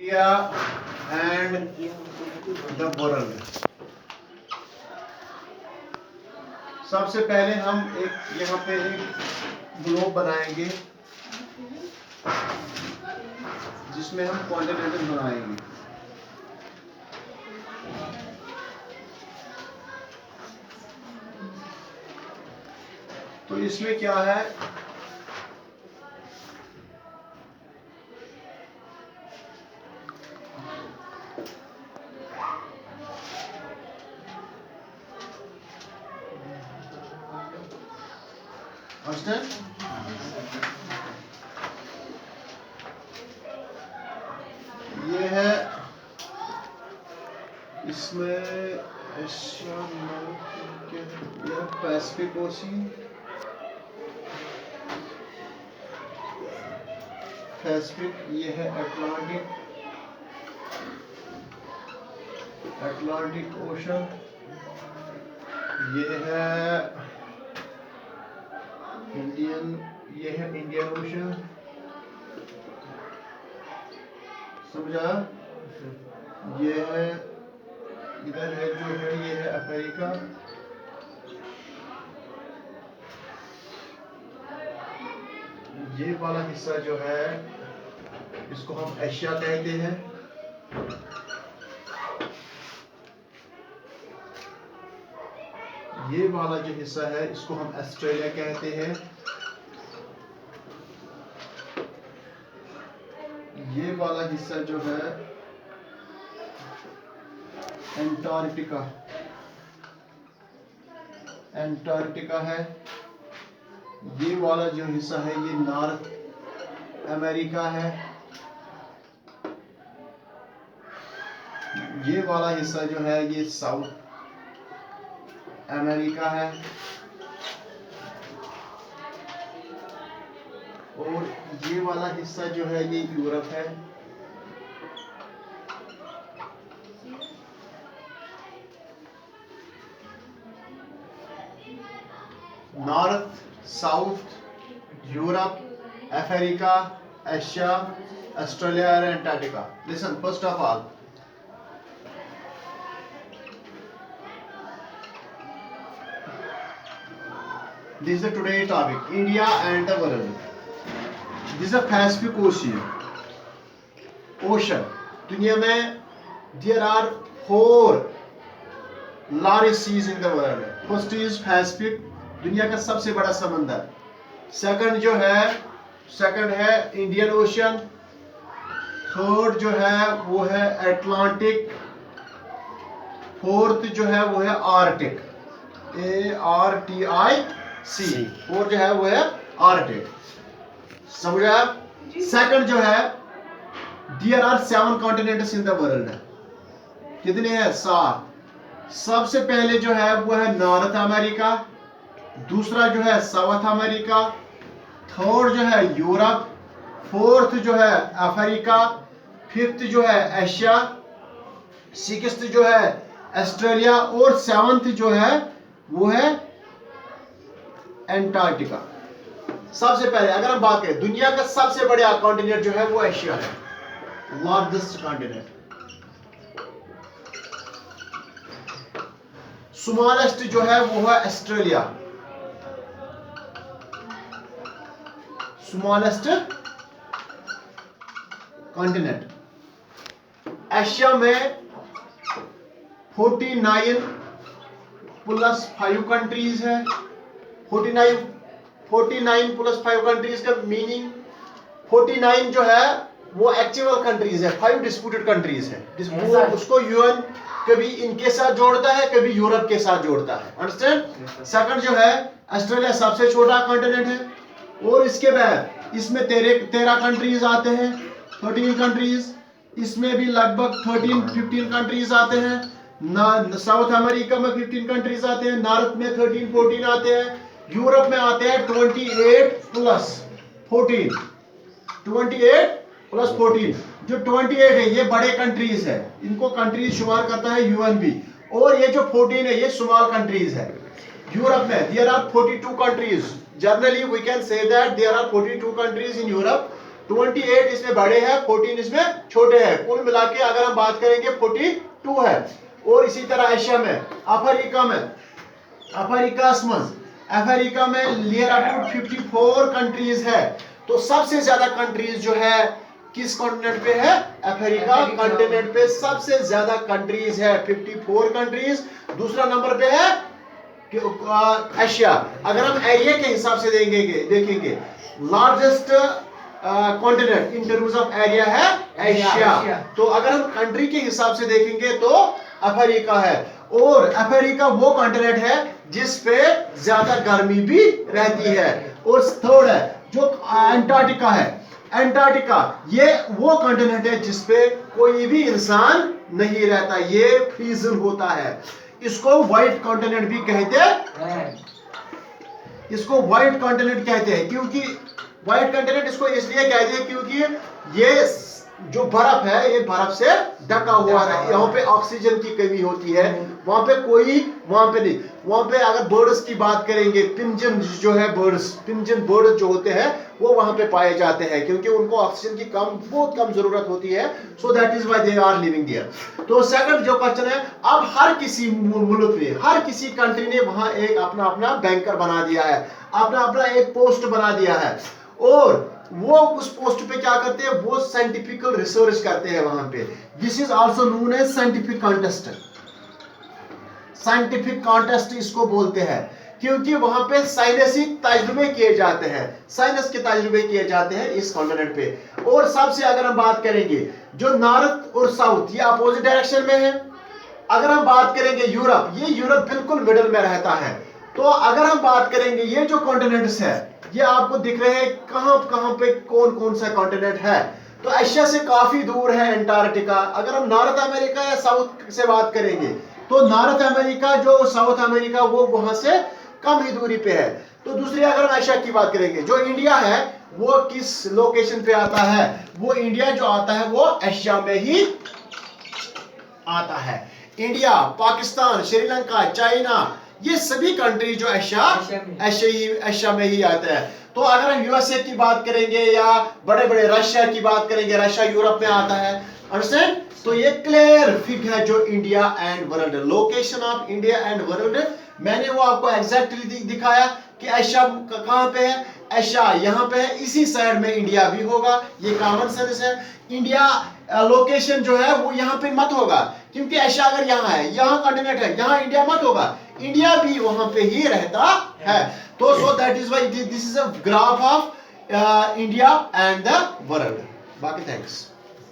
India and the world. सबसे पहले हम यहाँ पे एक ग्लोब बनाएंगे जिसमें हम कॉन्टिनेंट बनाएंगे। तो इसमें क्या है, ये है, इसमें एशिया, यह पैसिफिक ओशियन, पैसिफिक, ये है अटलांटिक ओशन, ये है इंडियन ओशन। समझा? ये है, इधर है जो है, ये है अमेरिका, ये वाला हिस्सा जो है इसको हम एशिया कहते हैं। ये वाला जो हिस्सा है इसको हम ऑस्ट्रेलिया कहते हैं। ये वाला हिस्सा जो है एंटार्क्टिका है। ये वाला जो हिस्सा है ये नॉर्थ अमेरिका है। ये वाला हिस्सा जो है ये साउथ अमेरिका है। और ये वाला हिस्सा जो है ये यूरोप है। North, south, Europe, Africa, Asia, Australia और Antarctica. Listen, first of all, this is the today topic, India and the world. This is a Pacific Ocean. दुनिया में there are 4 large seas in the world. First is Pacific, दुनिया का सबसे बड़ा समंदर। Second है Indian ocean. Third जो है वो है अटलांटिक। फोर्थ जो है वो है आर्टिक, ARTIC। और जो है वो है आर्टिक। समझा? सेकंड जो है, there are 7 continents in the world. कितने हैं? 7। सबसे पहले जो है वो है नॉर्थ अमेरिका, दूसरा जो है साउथ अमेरिका, थर्ड जो है यूरोप, फोर्थ जो है अफ्रीका, फिफ्थ जो है एशिया, सिक्स्थ जो है ऑस्ट्रेलिया और सेवंथ जो है वो है एंटार्क्टिका। सबसे पहले अगर हम बात करें, दुनिया का सबसे बड़ा कॉन्टिनेंट जो है वो एशिया है, लार्जेस्ट कॉन्टिनेंट। स्मॉलेस्ट जो है वो है ऑस्ट्रेलिया, स्मॉलेस्ट कॉन्टिनेंट। एशिया में 49 प्लस 5 कंट्रीज है। 49 प्लस 5 कंट्रीज का मीनिंग, 49 जो है वो एक्चुअल कंट्रीज है, 5 डिस्प्यूटेड कंट्रीज है। उसको यूएन कभी इनके साथ जोड़ता है, कभी यूरोप के साथ जोड़ता है। अंडरस्टैंड? सेकंड जो है ऑस्ट्रेलिया सबसे छोटा कॉन्टिनेंट है। और इसके बाद इसमें 13 कंट्रीज आते हैं, 13 कंट्रीज। इसमें भी लगभग 13-15 कंट्रीज आते हैं। साउथ अमेरिका में 15 कंट्रीज आते हैं, नॉर्थ में 13-14 आते हैं, यूरोप में आते हैं 28 प्लस 14। 28 प्लस 14, जो 28 है ये बड़े कंट्रीज है, इनको कंट्रीज शुमार करता है यूएनबी। और ये जो 14 है ये स्मॉल कंट्रीज है। यूरोप में there are 42 countries. Generally we can say that there are 42 countries in Europe 28 इसमें बड़े हैं, 14 इसमें छोटे हैं। कुल मिला के अगर हम बात करेंगे 42 है। और इसी तरह एशिया में, अफ्रीका में नियर अबाउट 54 कंट्रीज है। तो सबसे ज्यादा कंट्रीज जो है किस कॉन्टिनेंट पे है? अफ्रीका कॉन्टिनेंट पे सबसे ज्यादा कंट्रीज है, 54 कंट्रीज। दूसरा नंबर पे है एशिया। अगर हम एरिया के हिसाब से देखेंगे largest continent in terms of area है एशिया। तो अगर हम कंट्री के हिसाब से देखेंगे तो अफ्रीका है। और अफ्रीका वो कॉन्टिनेंट है जिस पे ज्यादा गर्मी भी रहती है। और थर्ड है जो अंटार्कटिका है। अंटार्कटिका ये वो कॉन्टिनेंट है जिसपे कोई भी इंसान नहीं रहता, ये फ्रीजन होता है। इसको व्हाइट कॉन्टिनेंट भी कहते हैं। इसको व्हाइट कॉन्टिनेंट कहते हैं क्योंकि व्हाइट कॉन्टिनेंट इसको इसलिए कहते हैं क्योंकि ये जो बर्फ है ये बर्फ से ढका हुआ है। यहाँ पे ऑक्सीजन की कमी होती है, वहां पे नहीं। वहां पे अगर बर्ड्स की बात करेंगे, पिंजन जो है पिंजन बर्ड्स जो होते हैं वो वहां पे पाए जाते हैं क्योंकि उनको ऑक्सीजन की बहुत कम जरूरत होती है। So that is why they are living there. तो सेकंड जो क्वेश्चन है, अब हर किसी मुल्क में, हर किसी कंट्री ने वहां एक अपना बैंकर बना दिया है, अपना एक पोस्ट बना दिया है। और वो उस पोस्ट पे क्या करते हैं? वो साइंटिफिक रिसर्च करते हैं वहां पे। This is also known as scientific contest. Scientific contest इसको बोलते हैं क्योंकि वहां पे साइंसी तजुर्बे किए जाते हैं, साइंस के तजुर्बे किए जाते हैं इस कॉन्टिनेंट पे। और सबसे अगर हम बात करेंगे जो नॉर्थ और साउथ, ये अपोजिट डायरेक्शन में है। अगर हम बात करेंगे यूरोप, ये यूरोप बिल्कुल मिडिल में रहता है। तो अगर हम बात करेंगे ये जो कॉन्टिनेंट्स है ये आपको दिख रहे हैं कहां पे कौन सा कॉन्टिनेंट है। तो एशिया से काफी दूर है अंटार्कटिका। अगर हम नॉर्थ अमेरिका या साउथ से बात करेंगे तो नॉर्थ अमेरिका जो साउथ अमेरिका वो वहां से कम ही दूरी पे है। तो दूसरी अगर हम एशिया की बात करेंगे, जो इंडिया है वो किस लोकेशन पे आता है? वो इंडिया जो आता है वो एशिया में ही आता है। इंडिया, पाकिस्तान, श्रीलंका, चाइना, ये सभी कंट्री जो एशिया में ही आते हैं। तो अगर हम यूएसए की बात करेंगे या बड़े रशिया की बात करेंगे, रशिया यूरोप में आता है। अंडरस्टैंड? तो ये क्लियर फिग है जो India and world, location of India and world. मैंने वो आपको एग्जैक्टली दिखाया कि एशिया कहां पे है। एशिया यहां पे है, इसी साइड में इंडिया भी होगा, ये कॉमन सेंस है। इंडिया लोकेशन जो है वो यहां पे मत होगा क्योंकि एशिया अगर यहां है, यहां कॉन्टिनेंट है, यहां इंडिया मत होगा, इंडिया भी वहां पे ही रहता है। तो सो that is why this is a graph of India and the world. बाकी थैंक्स।